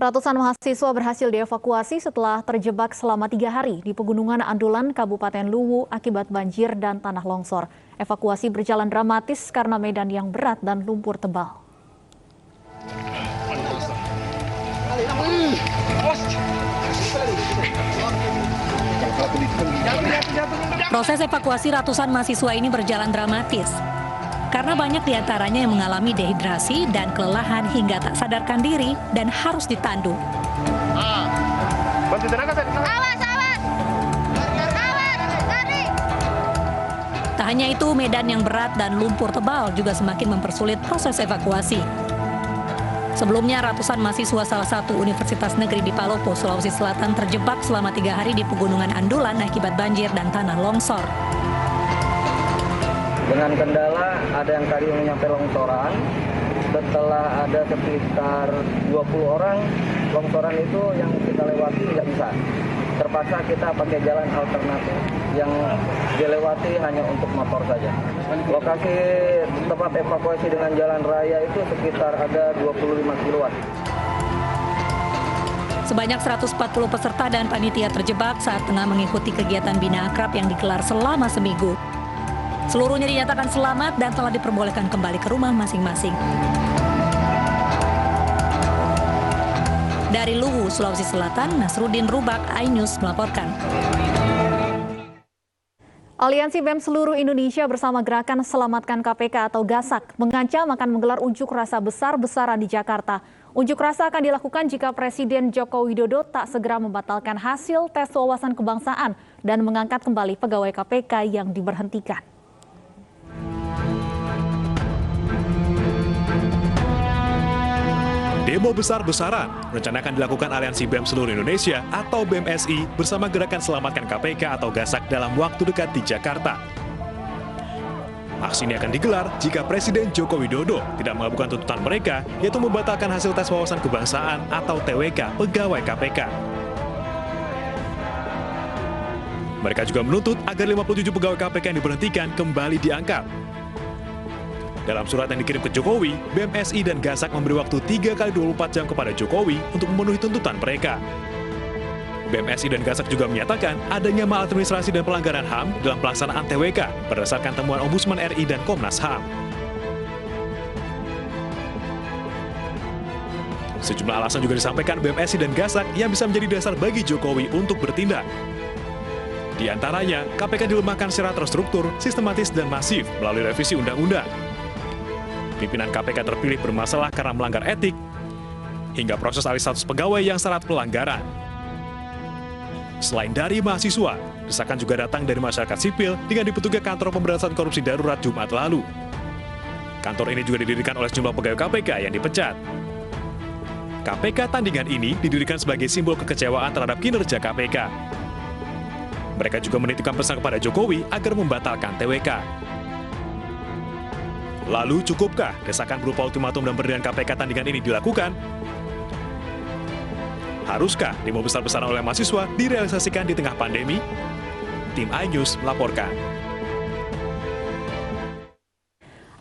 Ratusan mahasiswa berhasil dievakuasi setelah terjebak selama 3 hari di Pegunungan Andulan, Kabupaten Luwu akibat banjir dan tanah longsor. Evakuasi berjalan dramatis karena medan yang berat dan lumpur tebal. Proses evakuasi ratusan mahasiswa ini berjalan dramatis. Karena banyak diantaranya yang mengalami dehidrasi dan kelelahan hingga tak sadarkan diri dan harus ditandu. Tak hanya itu, medan yang berat dan lumpur tebal juga semakin mempersulit proses evakuasi. Sebelumnya, ratusan mahasiswa salah satu universitas negeri di Palopo, Sulawesi Selatan terjebak selama 3 hari di Pegunungan Andulan akibat banjir dan tanah longsor. Dengan kendala ada yang tadi nyampe longsoran, setelah ada sekitar 20 orang, longsoran itu yang kita lewati nggak bisa. Terpaksa kita pakai jalan alternatif yang dilewati hanya untuk motor saja. Lokasi tempat evakuasi dengan jalan raya itu sekitar ada 25 kiloan. Sebanyak 140 peserta dan panitia terjebak saat tengah mengikuti kegiatan Bina Akrab yang digelar selama seminggu. Seluruhnya dinyatakan selamat dan telah diperbolehkan kembali ke rumah masing-masing. Dari Luwu, Sulawesi Selatan, Nasruddin Rubak, iNews melaporkan. Aliansi BEM seluruh Indonesia bersama Gerakan Selamatkan KPK atau GASAK mengancam akan menggelar unjuk rasa besar-besaran di Jakarta. Unjuk rasa akan dilakukan jika Presiden Joko Widodo tak segera membatalkan hasil tes wawasan kebangsaan dan mengangkat kembali pegawai KPK yang diberhentikan. Demo besar-besaran rencana akan dilakukan Aliansi BEM seluruh Indonesia atau BEMSI bersama Gerakan Selamatkan KPK atau GASAK dalam waktu dekat di Jakarta. Aksi ini akan digelar jika Presiden Joko Widodo tidak mengabulkan tuntutan mereka, yaitu membatalkan hasil tes wawasan kebangsaan atau TWK pegawai KPK. Mereka juga menuntut agar 57 pegawai KPK yang diberhentikan kembali diangkat. Dalam surat yang dikirim ke Jokowi, BEMSI dan GASAK memberi waktu 3 kali 24 jam kepada Jokowi untuk memenuhi tuntutan mereka. BEMSI dan GASAK juga menyatakan adanya maladministrasi dan pelanggaran HAM dalam pelaksanaan TWK berdasarkan temuan Ombudsman RI dan Komnas HAM. Sejumlah alasan juga disampaikan BEMSI dan GASAK yang bisa menjadi dasar bagi Jokowi untuk bertindak. Di antaranya, KPK dilemahkan secara terstruktur, sistematis, dan masif melalui revisi undang-undang. Pimpinan KPK terpilih bermasalah karena melanggar etik, hingga proses alih status pegawai yang syarat pelanggaran. Selain dari mahasiswa, desakan juga datang dari masyarakat sipil dengan dibentuknya Kantor Pemberantasan Korupsi Darurat Jumat lalu. Kantor ini juga didirikan oleh sejumlah pegawai KPK yang dipecat. KPK tandingan ini didirikan sebagai simbol kekecewaan terhadap kinerja KPK. Mereka juga menitipkan pesan kepada Jokowi agar membatalkan TWK. Lalu cukupkah desakan berupa ultimatum dan pendirian KPK tandingan ini dilakukan? Haruskah demo besar-besaran oleh mahasiswa direalisasikan di tengah pandemi? Tim iNews melaporkan.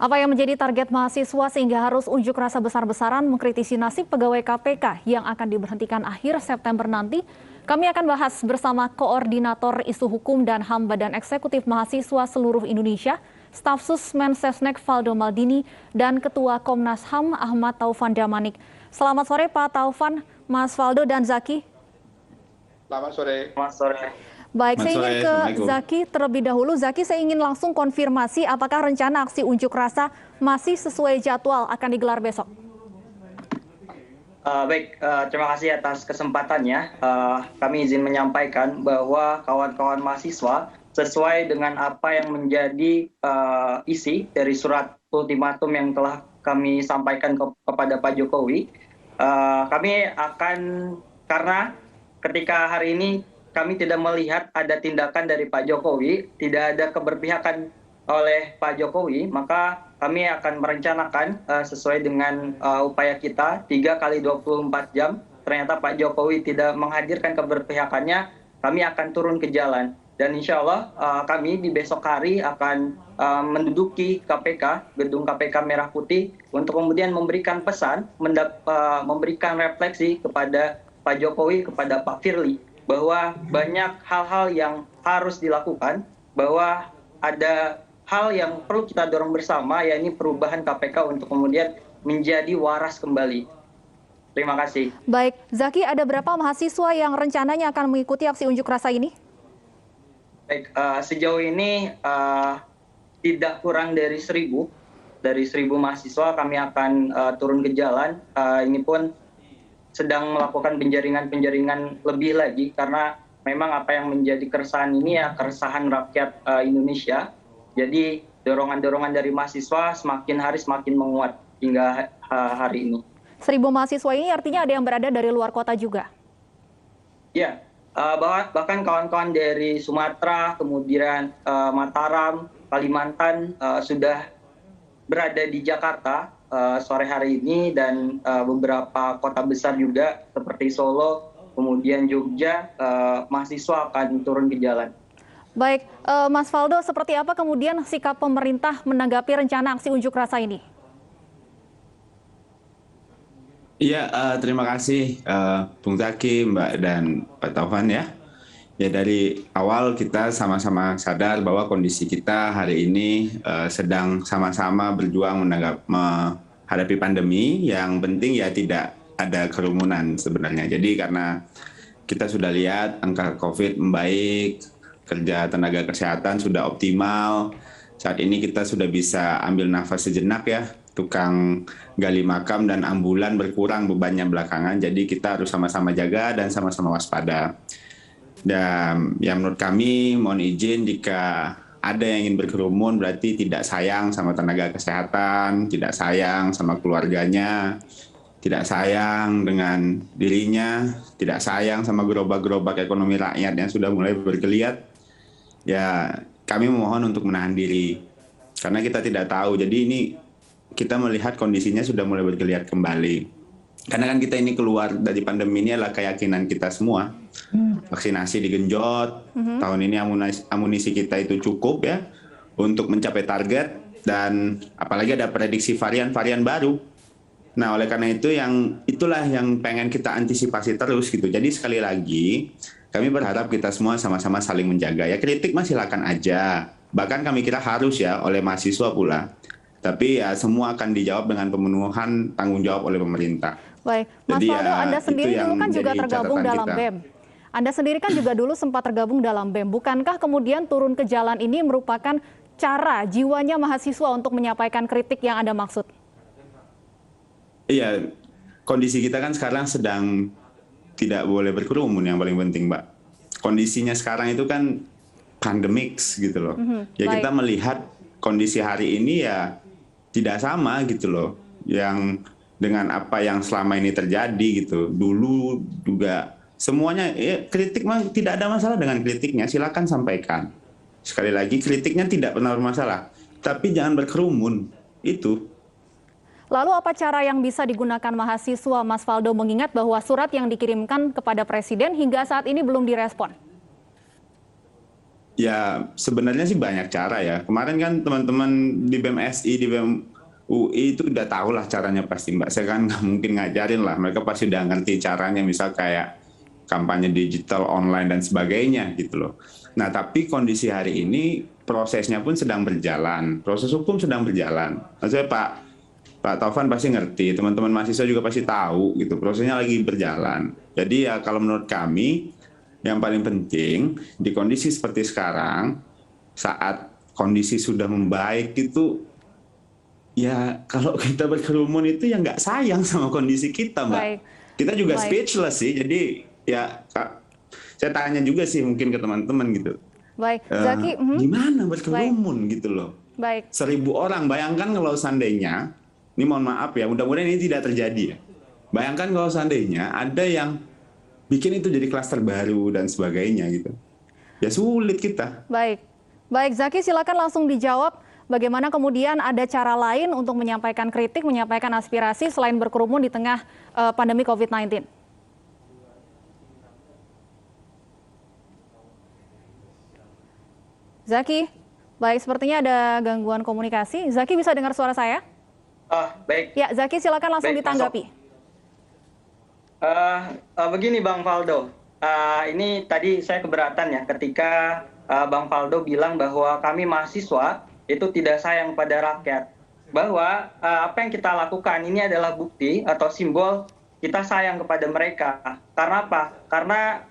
Apa yang menjadi target mahasiswa sehingga harus unjuk rasa besar-besaran mengkritisi nasib pegawai KPK yang akan diberhentikan akhir September nanti? Kami akan bahas bersama Koordinator Isu Hukum dan HAM Badan Eksekutif Mahasiswa Seluruh Indonesia, Staf Sus Mensesnek Valdo Maldini, dan Ketua Komnas HAM Ahmad Taufan Damanik. Selamat sore Pak Taufan, Mas Valdo dan Zaki. Selamat sore. Selamat sore. Baik, saya ingin ke Zaki terlebih dahulu. Zaki, saya ingin langsung konfirmasi apakah rencana aksi unjuk rasa masih sesuai jadwal akan digelar besok? Baik, terima kasih atas kesempatannya. Kami izin menyampaikan bahwa kawan-kawan mahasiswa sesuai dengan apa yang menjadi isi dari surat ultimatum yang telah kami sampaikan kepada Pak Jokowi, kami akan, karena ketika hari ini kami tidak melihat ada tindakan dari Pak Jokowi, tidak ada keberpihakan oleh Pak Jokowi, maka kami akan merencanakan sesuai dengan upaya kita 3 kali 24 jam. Ternyata Pak Jokowi tidak menghadirkan keberpihakannya, kami akan turun ke jalan. Dan insya Allah kami di besok hari akan menduduki KPK, gedung KPK Merah Putih, untuk kemudian memberikan pesan, memberikan refleksi kepada Pak Jokowi, kepada Pak Firly, bahwa banyak hal-hal yang harus dilakukan, bahwa ada hal yang perlu kita dorong bersama, yakni perubahan KPK untuk kemudian menjadi waras kembali. Terima kasih. Baik, Zaki, ada berapa mahasiswa yang rencananya akan mengikuti aksi unjuk rasa ini? Baik, sejauh ini tidak kurang dari 1.000 mahasiswa kami akan turun ke jalan. Ini pun sedang melakukan penjaringan lebih lagi, karena memang apa yang menjadi keresahan ini ya keresahan rakyat Indonesia. Jadi dorongan-dorongan dari mahasiswa semakin hari semakin menguat hingga hari ini. 1.000 mahasiswa ini artinya ada yang berada dari luar kota juga? Ya, bahkan kawan-kawan dari Sumatera, kemudian Mataram, Kalimantan sudah berada di Jakarta sore hari ini, dan beberapa kota besar juga seperti Solo, kemudian Jogja, mahasiswa akan turun ke jalan. Baik, Mas Faldo, seperti apa kemudian sikap pemerintah menanggapi rencana aksi unjuk rasa ini? Iya, terima kasih Bung Zaki, Mbak dan Pak Taufan ya. Ya, dari awal kita sama-sama sadar bahwa kondisi kita hari ini sedang sama-sama berjuang menghadapi pandemi. Yang penting ya tidak ada kerumunan sebenarnya. Jadi karena kita sudah lihat angka COVID membaik, kerja tenaga kesehatan sudah optimal. Saat ini kita sudah bisa ambil nafas sejenak ya. Tukang gali makam dan ambulan berkurang bebannya belakangan, jadi kita harus sama-sama jaga dan sama-sama waspada. Dan yang menurut kami, mohon izin jika ada yang ingin berkerumun berarti tidak sayang sama tenaga kesehatan, tidak sayang sama keluarganya, tidak sayang dengan dirinya, tidak sayang sama gerobak-gerobak ekonomi rakyat yang sudah mulai bergeliat. Ya, kami memohon untuk menahan diri, karena kita tidak tahu. Jadi ini kita melihat kondisinya sudah mulai bergeliat kembali. Karena kan kita ini keluar dari pandemi ini adalah keyakinan kita semua. Vaksinasi digenjot, tahun ini amunisi kita itu cukup ya untuk mencapai target, dan apalagi ada prediksi varian-varian baru. Nah, oleh karena itu itulah yang pengen kita antisipasi terus gitu. Jadi sekali lagi kami berharap kita semua sama-sama saling menjaga. Ya, kritik mah silakan aja. Bahkan kami kira harus ya oleh mahasiswa pula. Tapi ya semua akan dijawab dengan pemenuhan tanggung jawab oleh pemerintah. Baik, Mas Faldo, Anda sendiri dulu kan juga tergabung dalam BEM. Anda sendiri kan juga dulu sempat tergabung dalam BEM. Bukankah kemudian turun ke jalan ini merupakan cara jiwanya mahasiswa untuk menyampaikan kritik yang Anda maksud? Iya, kondisi kita kan sekarang sedang tidak boleh berkerumun, yang paling penting, Mbak. Kondisinya sekarang itu kan pandemik gitu loh. Ya baik. Kita melihat kondisi hari ini ya tidak sama gitu loh, yang dengan apa yang selama ini terjadi gitu. Dulu juga semuanya ya, kritik mah tidak ada masalah dengan kritiknya, silakan sampaikan. Sekali lagi kritiknya tidak pernah bermasalah, tapi jangan berkerumun itu. Lalu apa cara yang bisa digunakan mahasiswa, Mas Faldo, mengingat bahwa surat yang dikirimkan kepada Presiden hingga saat ini belum direspon? Ya, sebenarnya sih banyak cara ya. Kemarin kan teman-teman di BEM-SI, di BEM UI itu udah tahu lah caranya pasti, Mbak. Saya kan nggak mungkin ngajarin lah. Mereka pasti udah ngerti caranya, misal kayak kampanye digital, online, dan sebagainya gitu loh. Nah, tapi kondisi hari ini prosesnya pun sedang berjalan. Proses hukum sedang berjalan. Maksudnya Pak Taufan pasti ngerti, teman-teman mahasiswa juga pasti tahu gitu. Prosesnya lagi berjalan. Jadi ya kalau menurut kami, yang paling penting di kondisi seperti sekarang, saat kondisi sudah membaik itu, ya kalau kita berkerumun itu ya nggak sayang sama kondisi kita, Mbak. Baik. Kita juga speechless sih, jadi ya saya tanya juga sih mungkin ke teman-teman gitu. Baik, Zaki. Gimana berkerumun gitu loh. Baik. 1.000 orang, bayangkan kalau seandainya, ini mohon maaf ya, mudah-mudahan ini tidak terjadi ya. Bayangkan kalau seandainya ada yang bikin itu jadi klaster baru dan sebagainya gitu. Ya sulit kita. Baik. Baik, Zaki, silakan langsung dijawab. Bagaimana kemudian ada cara lain untuk menyampaikan kritik, menyampaikan aspirasi selain berkerumun di tengah pandemi COVID-19? Zaki, baik sepertinya ada gangguan komunikasi. Zaki bisa dengar suara saya? Baik. Ya, Zaki silakan langsung Baik, ditanggapi. Begini Bang Faldo, ini tadi saya keberatan ya ketika Bang Faldo bilang bahwa kami mahasiswa itu tidak sayang pada rakyat. Bahwa apa yang kita lakukan ini adalah bukti atau simbol kita sayang kepada mereka. Karena apa? Karena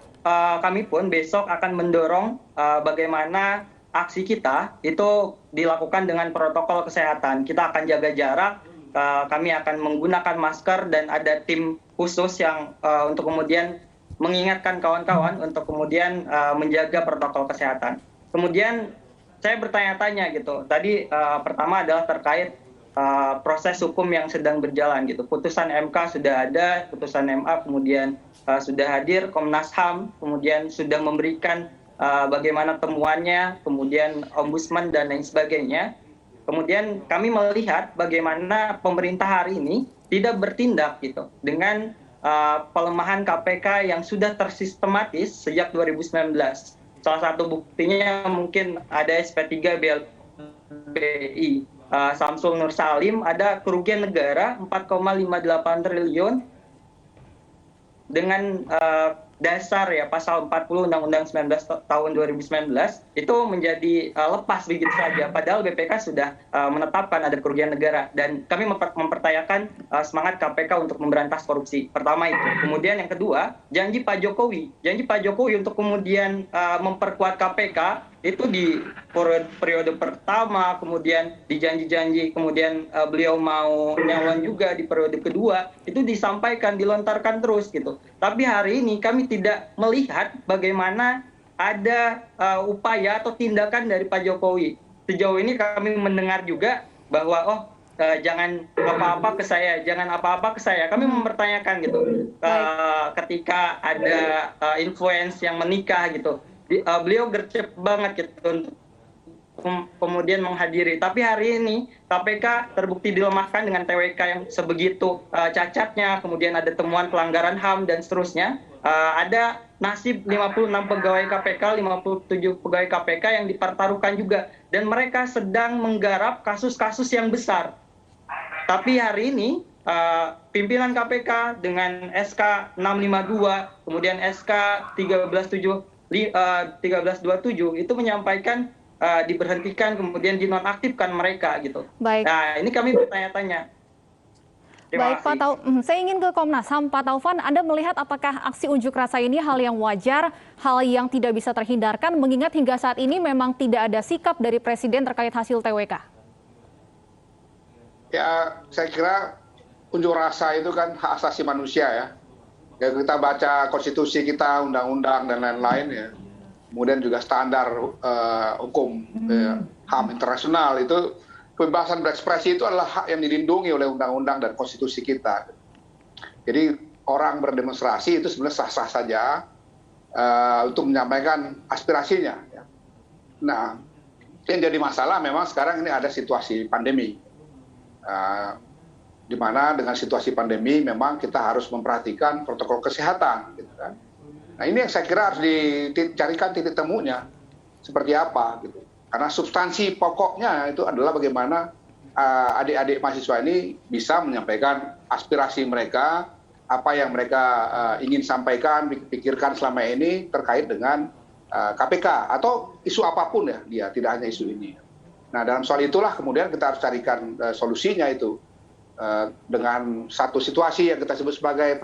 kami pun besok akan mendorong bagaimana aksi kita itu dilakukan dengan protokol kesehatan. Kita akan jaga jarak, kami akan menggunakan masker dan ada tim khusus yang untuk kemudian mengingatkan kawan-kawan untuk kemudian menjaga protokol kesehatan. Kemudian saya bertanya-tanya gitu. Tadi pertama adalah terkait proses hukum yang sedang berjalan gitu. Putusan MK sudah ada, putusan MA kemudian sudah hadir, Komnas HAM kemudian sudah memberikan bagaimana temuannya, kemudian Ombudsman dan lain sebagainya. Kemudian kami melihat bagaimana pemerintah hari ini tidak bertindak gitu dengan pelemahan KPK yang sudah tersistematis sejak 2019. Salah satu buktinya mungkin ada SP3 BLBI. Samsul Nur Salim ada kerugian negara 4,58 triliun dengan dasar ya pasal 40 Undang-Undang 19 tahun 2019 itu menjadi lepas begitu saja. Padahal BPK sudah menetapkan ada kerugian negara dan kami mempertanyakan semangat KPK untuk memberantas korupsi. Pertama itu. Kemudian yang kedua, janji Pak Jokowi untuk kemudian memperkuat KPK itu di periode pertama, kemudian dijanji-janji, kemudian beliau mau nyalon juga di periode kedua, itu disampaikan, dilontarkan terus gitu. Tapi hari ini kami tidak melihat bagaimana ada upaya atau tindakan dari Pak Jokowi. Sejauh ini kami mendengar juga bahwa jangan apa-apa ke saya, jangan apa-apa ke saya. Kami mempertanyakan gitu. Ketika ada influence yang menikah gitu. Beliau gercep banget gitu untuk kemudian menghadiri. Tapi hari ini KPK terbukti dilemahkan dengan TWK yang sebegitu cacatnya, kemudian ada temuan pelanggaran HAM dan seterusnya. Ada nasib 56 pegawai KPK, 57 pegawai KPK yang dipertaruhkan juga. Dan mereka sedang menggarap kasus-kasus yang besar. Tapi hari ini pimpinan KPK dengan SK 652, kemudian SK 1327 itu menyampaikan diberhentikan kemudian dinonaktifkan mereka gitu. Baik. Nah ini kami bertanya-tanya. Baik Pak saya ingin ke Komnas HAM. Pak Taufan, Anda melihat apakah aksi unjuk rasa ini hal yang wajar, hal yang tidak bisa terhindarkan, mengingat hingga saat ini memang tidak ada sikap dari Presiden terkait hasil TWK? Ya, saya kira unjuk rasa itu kan hak asasi manusia ya. Ya kita baca konstitusi kita, undang-undang dan lain-lain ya. Kemudian juga standar hukum HAM internasional itu kebebasan berekspresi itu adalah hak yang dilindungi oleh undang-undang dan konstitusi kita. Jadi orang berdemonstrasi itu sebenarnya sah-sah saja untuk menyampaikan aspirasinya. Ya. Nah, yang jadi masalah memang sekarang ini ada situasi pandemi. Di mana dengan situasi pandemi memang kita harus memperhatikan protokol kesehatan. Gitu kan. Nah ini yang saya kira harus dicarikan titik temunya seperti apa. Gitu. Karena substansi pokoknya itu adalah bagaimana adik-adik mahasiswa ini bisa menyampaikan aspirasi mereka, apa yang mereka ingin sampaikan, pikirkan selama ini terkait dengan KPK atau isu apapun ya dia, tidak hanya isu ini. Nah dalam soal itulah kemudian kita harus carikan solusinya itu. Dengan satu situasi yang kita sebut sebagai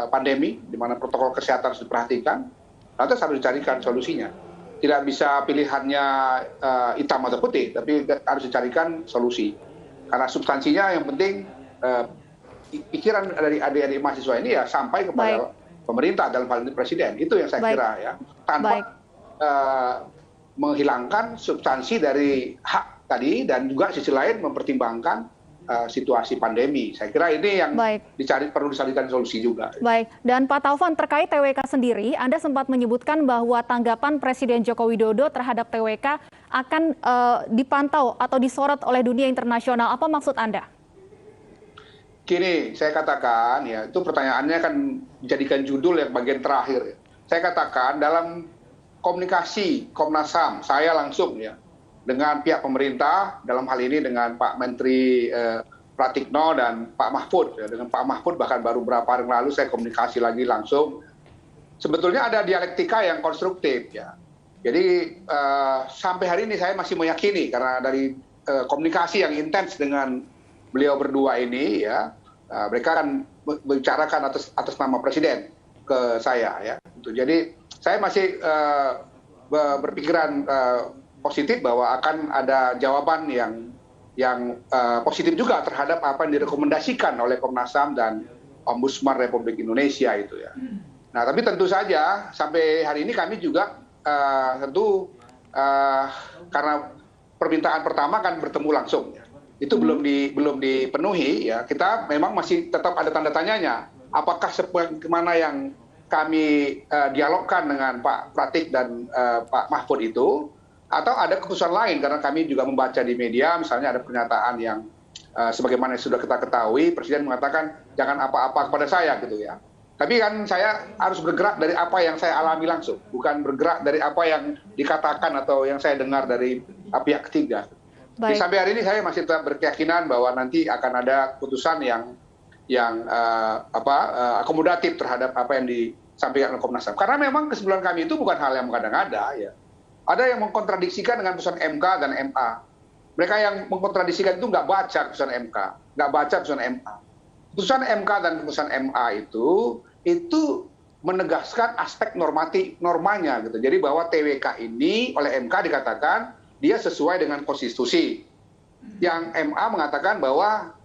pandemi, di mana protokol kesehatan harus diperhatikan, lantas harus dicarikan solusinya. Tidak bisa pilihannya hitam atau putih, tapi harus dicarikan solusi. Karena substansinya yang penting pikiran dari adik-adik mahasiswa ini ya sampai kepada pemerintah dalam hal ini Presiden. Itu yang saya kira ya, tanpa menghilangkan substansi dari hak tadi dan juga sisi lain mempertimbangkan situasi pandemi. Saya kira ini yang perlu dicarikan solusi juga. Baik, dan Pak Taufan terkait TWK sendiri, Anda sempat menyebutkan bahwa tanggapan Presiden Joko Widodo terhadap TWK akan dipantau atau disorot oleh dunia internasional. Apa maksud Anda? Gini, saya katakan ya, itu pertanyaannya kan dijadikan judul yang bagian terakhir. Saya katakan dalam komunikasi Komnas HAM, saya langsung ya, dengan pihak pemerintah, dalam hal ini dengan Pak Menteri Pratikno dan Pak Mahfud. Ya. Dengan Pak Mahfud bahkan baru beberapa hari lalu saya komunikasi lagi langsung. Sebetulnya ada dialektika yang konstruktif ya. Jadi sampai hari ini saya masih meyakini karena dari komunikasi yang intens dengan beliau berdua ini ya, mereka akan membicarakan atas nama Presiden ke saya ya. Jadi saya masih berpikiran positif bahwa akan ada jawaban yang positif juga terhadap apa yang direkomendasikan oleh Komnas HAM dan Ombudsman Republik Indonesia itu ya. Nah, tapi tentu saja sampai hari ini kami juga tentu karena permintaan pertama kan bertemu langsung ya. Itu belum dipenuhi ya. Kita memang masih tetap ada tanda tanyanya. Apakah sebagaimana yang kami dialogkan dengan Pak Pratik dan Pak Mahfud itu, atau ada keputusan lain karena kami juga membaca di media, misalnya ada pernyataan yang sebagaimana sudah kita ketahui, Presiden mengatakan jangan apa-apa kepada saya gitu ya. Tapi kan saya harus bergerak dari apa yang saya alami langsung, bukan bergerak dari apa yang dikatakan atau yang saya dengar dari pihak ketiga. Jadi sampai hari ini saya masih tetap berkeyakinan bahwa nanti akan ada putusan yang akomodatif terhadap apa yang disampaikan oleh Komnas HAM. Karena memang kesimpulan kami itu bukan hal yang mengada-ngada ya. Ada yang mengkontradiksikan dengan putusan MK dan MA. Mereka yang mengkontradiksikan itu nggak baca putusan MK, nggak baca putusan MA. Putusan MK dan putusan MA itu menegaskan aspek normanya gitu. Jadi bahwa TWK ini oleh MK dikatakan dia sesuai dengan konstitusi. Yang MA mengatakan bahwa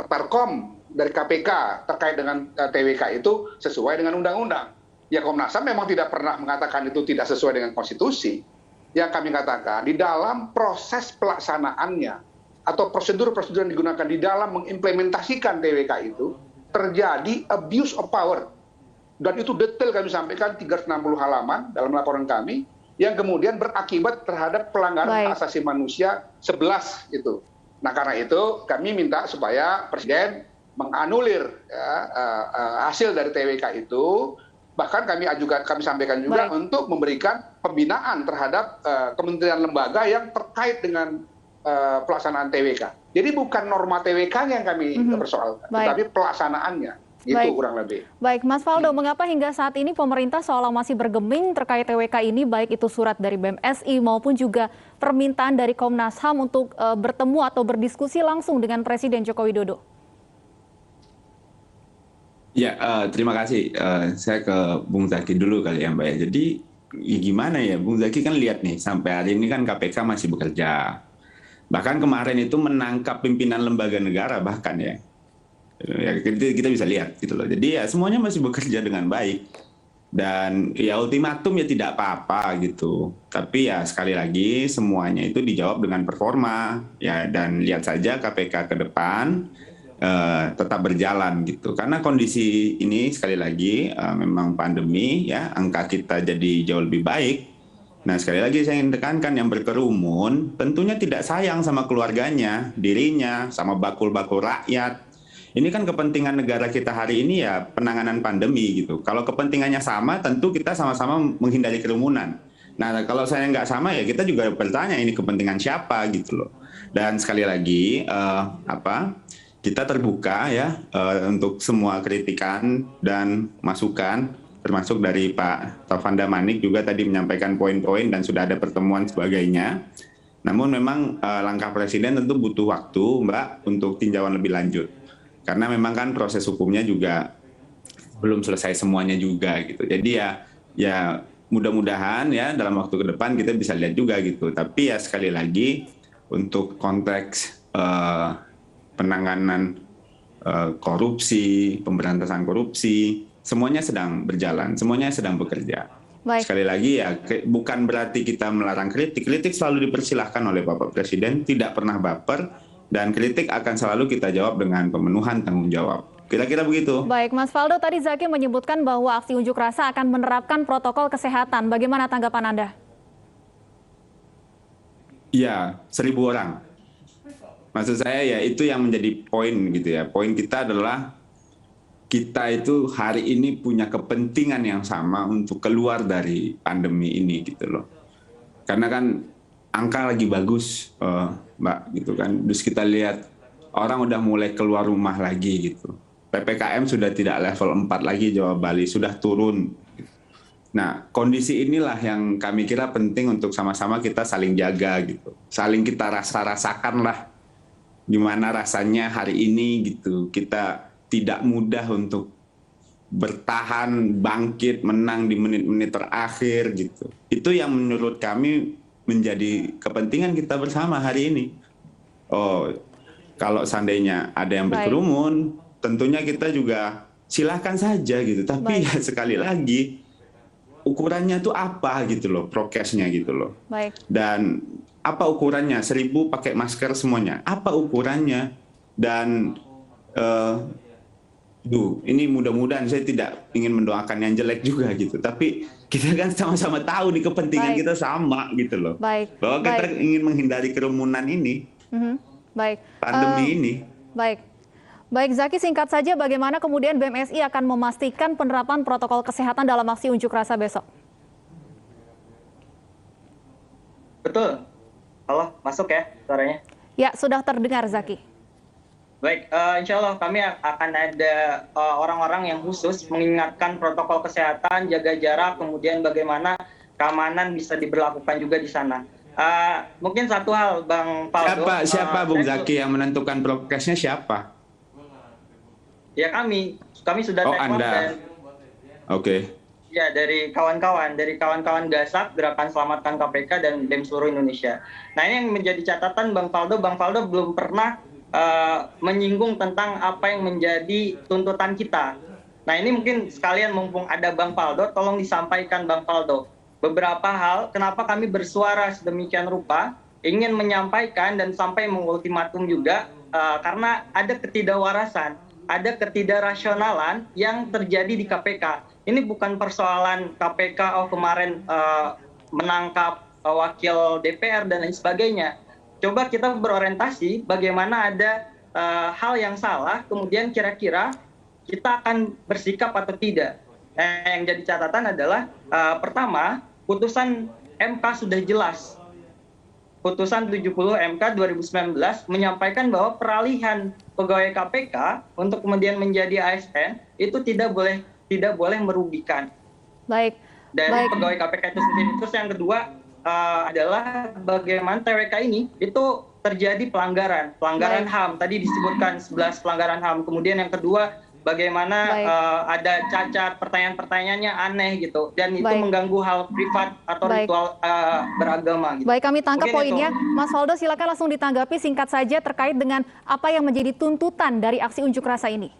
Perkom dari KPK terkait dengan TWK itu sesuai dengan undang-undang. Ya Komnas HAM memang tidak pernah mengatakan itu tidak sesuai dengan konstitusi. Yang kami katakan di dalam proses pelaksanaannya atau prosedur-prosedur yang digunakan di dalam mengimplementasikan TWK itu terjadi abuse of power. Dan itu detail kami sampaikan 360 halaman dalam laporan kami yang kemudian berakibat terhadap pelanggaran hak asasi manusia 11 itu. Nah karena itu kami minta supaya Presiden menganulir hasil dari TWK itu. Bahkan kami sampaikan juga untuk memberikan pembinaan terhadap kementerian lembaga yang terkait dengan pelaksanaan TWK. Jadi bukan norma TWK-nya yang kami persoalkan, tetapi pelaksanaannya. Itu kurang lebih. Baik, Mas Faldo, mengapa hingga saat ini pemerintah seolah masih bergeming terkait TWK ini, baik itu surat dari BMSI maupun juga permintaan dari Komnas HAM untuk bertemu atau berdiskusi langsung dengan Presiden Joko Widodo? Ya, terima kasih. Saya ke Bung Zaki dulu kali ya Mbak ya. Jadi gimana ya, Bung Zaki kan lihat nih, sampai hari ini kan KPK masih bekerja. Bahkan kemarin itu menangkap pimpinan lembaga negara bahkan ya. Ya kita bisa lihat gitu loh. Jadi ya semuanya masih bekerja dengan baik. Dan ya ultimatum ya tidak apa-apa gitu. Tapi ya sekali lagi semuanya itu dijawab dengan performa ya, dan lihat saja KPK ke depan tetap berjalan gitu. Karena kondisi ini sekali lagi memang pandemi ya, angka kita jadi jauh lebih baik. Nah sekali lagi saya ingin tekankan, yang berkerumun tentunya tidak sayang sama keluarganya, dirinya, sama bakul-bakul rakyat. Ini kan kepentingan negara kita hari ini ya penanganan pandemi gitu. Kalau kepentingannya sama, tentu kita sama-sama menghindari kerumunan. Nah kalau saya nggak sama ya kita juga bertanya ini kepentingan siapa gitu loh. Dan sekali lagi kita terbuka ya untuk semua kritikan dan masukan, termasuk dari Pak Taufan Damanik juga tadi menyampaikan poin-poin dan sudah ada pertemuan sebagainya. Namun memang langkah Presiden tentu butuh waktu Mbak untuk tinjauan lebih lanjut. Karena memang kan proses hukumnya juga belum selesai semuanya juga gitu. Jadi ya mudah-mudahan ya dalam waktu ke depan kita bisa lihat juga gitu. Tapi ya sekali lagi untuk konteks penanganan korupsi, pemberantasan korupsi, semuanya sedang berjalan, semuanya sedang bekerja. Baik. Sekali lagi ya, bukan berarti kita melarang kritik. Kritik selalu dipersilahkan oleh Bapak Presiden, tidak pernah baper, dan kritik akan selalu kita jawab dengan pemenuhan tanggung jawab. Kira-kira begitu. Baik, Mas Faldo, tadi Zaki menyebutkan bahwa aksi unjuk rasa akan menerapkan protokol kesehatan. Bagaimana tanggapan Anda? Ya, 1.000 orang. Maksud saya ya itu yang menjadi poin gitu ya. Poin kita adalah kita itu hari ini punya kepentingan yang sama untuk keluar dari pandemi ini gitu loh. Karena kan angka lagi bagus, Mbak, gitu kan. Terus kita lihat orang udah mulai keluar rumah lagi gitu. PPKM sudah tidak level 4 lagi Jawa Bali, sudah turun. Nah, kondisi inilah yang kami kira penting untuk sama-sama kita saling jaga gitu. Saling kita rasakan lah gimana rasanya hari ini gitu. Kita tidak mudah untuk bertahan, bangkit, menang di menit-menit terakhir gitu. Itu yang menurut kami menjadi kepentingan kita bersama hari ini. Oh, kalau seandainya ada yang berkerumun, tentunya kita juga silahkan saja gitu. Tapi ya sekali lagi, ukurannya tuh apa gitu loh, prokesnya gitu loh. Dan apa ukurannya? 1.000 pakai masker semuanya. Apa ukurannya? Dan ini mudah-mudahan, saya tidak ingin mendoakan yang jelek juga gitu. Tapi kita kan sama-sama tahu nih kepentingan kita sama gitu loh. Bahwa kita ingin menghindari kerumunan ini. Pandemi ini. Baik, Zaki, singkat saja bagaimana kemudian BMSI akan memastikan penerapan protokol kesehatan dalam aksi unjuk rasa besok? Betul. Halo, masuk ya suaranya? Ya, sudah terdengar, Zaki. Baik, insya Allah kami akan ada orang-orang yang khusus mengingatkan protokol kesehatan, jaga jarak, kemudian bagaimana keamanan bisa diberlakukan juga di sana. Mungkin satu hal, Bang Faldo. Siapa Bung Zaki yang menentukan prokesnya siapa? Ya kami sudah telepon dan Oke. Ya dari kawan-kawan Gasak, Gerakan Selamatkan KPK dan BEM seluruh Indonesia. Nah, ini yang menjadi catatan Bang Faldo belum pernah menyinggung tentang apa yang menjadi tuntutan kita. Nah, ini mungkin sekalian mumpung ada Bang Faldo, tolong disampaikan Bang Faldo beberapa hal kenapa kami bersuara sedemikian rupa, ingin menyampaikan dan sampai mengultimatum juga karena ada ketidakwarasan, ada ketidakrasionalan yang terjadi di KPK. Ini bukan persoalan KPK kemarin menangkap wakil DPR dan lain sebagainya. Coba kita berorientasi bagaimana ada hal yang salah, kemudian kira-kira kita akan bersikap atau tidak. Yang jadi catatan adalah pertama, putusan MK sudah jelas. Putusan 70 MK 2019 menyampaikan bahwa peralihan pegawai KPK untuk kemudian menjadi ASN itu tidak boleh merugikan. Dari pegawai KPK itu sendiri. Terus yang kedua adalah bagaimana TWK ini itu terjadi pelanggaran HAM. Tadi disebutkan 11 pelanggaran HAM. Kemudian yang kedua bagaimana ada cacat, pertanyaan-pertanyaannya aneh gitu, dan itu mengganggu hal privat atau ritual beragama gitu. Baik, kami tangkap poinnya. Mas Faldo, silakan langsung ditanggapi singkat saja terkait dengan apa yang menjadi tuntutan dari aksi unjuk rasa ini.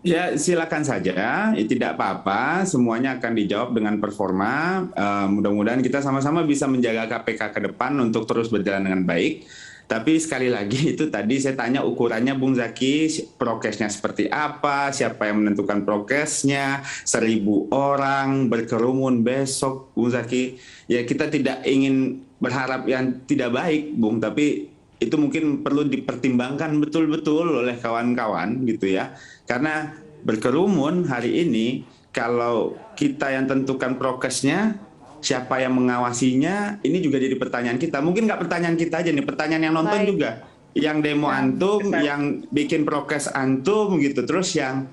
Ya, silakan saja, tidak apa-apa, semuanya akan dijawab dengan performa. Mudah-mudahan kita sama-sama bisa menjaga KPK ke depan untuk terus berjalan dengan baik. Tapi sekali lagi itu tadi saya tanya ukurannya Bung Zaki, prokesnya seperti apa, siapa yang menentukan prokesnya, 1.000 orang berkerumun besok Bung Zaki. Ya kita tidak ingin berharap yang tidak baik Bung, tapi itu mungkin perlu dipertimbangkan betul-betul oleh kawan-kawan gitu ya. Karena berkerumun hari ini, kalau kita yang tentukan prokesnya, siapa yang mengawasinya, ini juga jadi pertanyaan kita. Mungkin nggak pertanyaan kita aja nih, pertanyaan yang nonton juga. Yang demo antum, yang bikin prokes antum gitu. Terus yang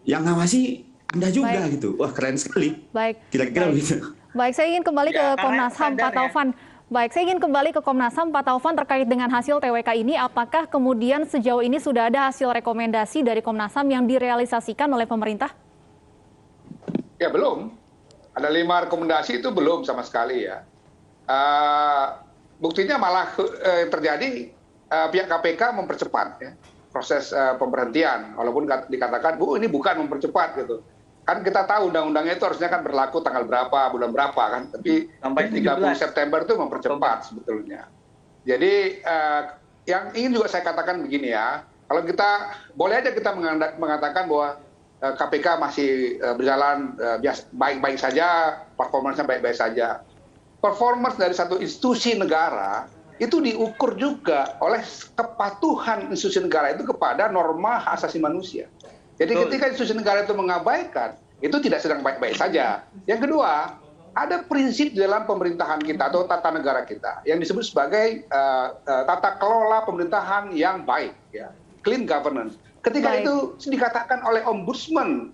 ngawasi Anda juga gitu. Wah keren sekali. Kira-kira begitu. Baik, saya ingin kembali ke Komnas HAM, Pak Taufan. Baik, saya ingin kembali ke Komnas HAM, Pak Taufan, terkait dengan hasil TWK ini. Apakah kemudian sejauh ini sudah ada hasil rekomendasi dari Komnas HAM yang direalisasikan oleh pemerintah? Ya belum. Ada 5 rekomendasi itu belum sama sekali ya. Buktinya malah terjadi pihak KPK mempercepat ya, proses pemberhentian. Walaupun dikatakan, Bu ini bukan mempercepat gitu. Kan kita tahu undang-undangnya itu harusnya kan berlaku tanggal berapa, bulan berapa kan. Tapi sampai 30 September itu mempercepat sebetulnya. Jadi yang ingin juga saya katakan begini ya. Kalau kita, boleh aja kita mengatakan bahwa KPK masih berjalan baik-baik saja, performance-nya baik-baik saja. Performance dari satu institusi negara itu diukur juga oleh kepatuhan institusi negara itu kepada norma hak asasi manusia. Jadi ketika institusi negara itu mengabaikan, itu tidak sedang baik-baik saja. Yang kedua, ada prinsip di dalam pemerintahan kita atau tata negara kita yang disebut sebagai tata kelola pemerintahan yang baik, ya, clean governance. Ketika itu dikatakan oleh ombudsman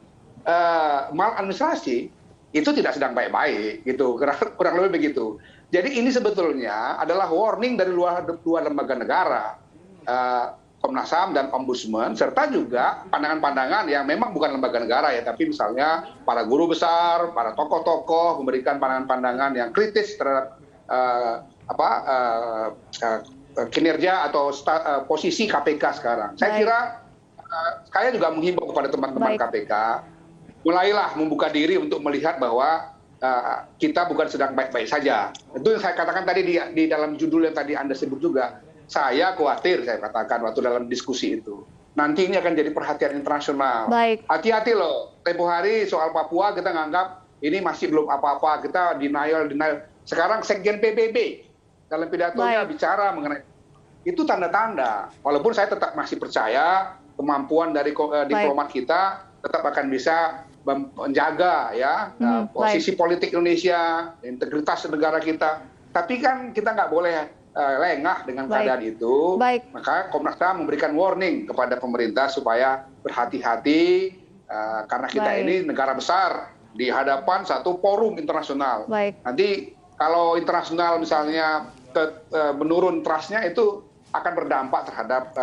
maladministrasi, itu tidak sedang baik-baik, gitu, kurang lebih begitu. Jadi ini sebetulnya adalah warning dari dua lembaga negara, Komnas HAM dan Ombudsman, serta juga pandangan-pandangan yang memang bukan lembaga negara ya, tapi misalnya para guru besar, para tokoh-tokoh memberikan pandangan-pandangan yang kritis terhadap kinerja atau posisi KPK sekarang. Saya kira saya juga menghimbau kepada teman-teman KPK, mulailah membuka diri untuk melihat bahwa kita bukan sedang baik-baik saja. Itu yang saya katakan tadi di dalam judul yang tadi Anda sebut juga. Saya khawatir, saya katakan waktu dalam diskusi itu. Nanti ini akan jadi perhatian internasional. Hati-hati loh, tempo hari soal Papua kita nganggap ini masih belum apa-apa, kita denial. Sekarang Sekjen PBB dalam pidatonya bicara mengenai itu tanda-tanda. Walaupun saya tetap masih percaya kemampuan dari diplomat kita tetap akan bisa menjaga ya posisi politik Indonesia, integritas negara kita. Tapi kan kita nggak boleh lengah dengan keadaan itu. Maka Komnas HAM memberikan warning kepada pemerintah supaya berhati-hati karena kita ini negara besar di hadapan satu forum internasional. Nanti kalau internasional misalnya menurun trust-nya itu akan berdampak terhadap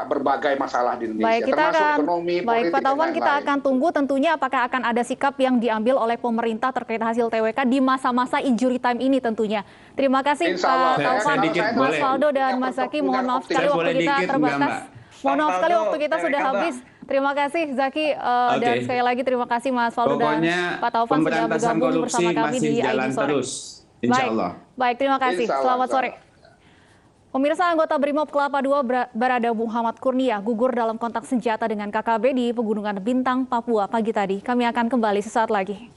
berbagai masalah di Indonesia, termasuk ekonomi, politik, Pak Taufan, kita akan tunggu tentunya apakah akan ada sikap yang diambil oleh pemerintah terkait hasil TWK di masa-masa injury time ini tentunya. Terima kasih Pak Taufan, Mas Faldo dan Mas Zaki. Mohon maaf sekali waktu kita terbatas. Mohon maaf sekali waktu kita sudah habis. Terima kasih Zaki dan sekali lagi terima kasih Mas Faldo dan Pak Taufan sudah bergabung bersama kami di ID Sore. Baik, terima kasih. Selamat sore. Pemirsa, anggota Brimob Kelapa II Barada Muhammad Kurnia gugur dalam kontak senjata dengan KKB di Pegunungan Bintang, Papua pagi tadi. Kami akan kembali sesaat lagi.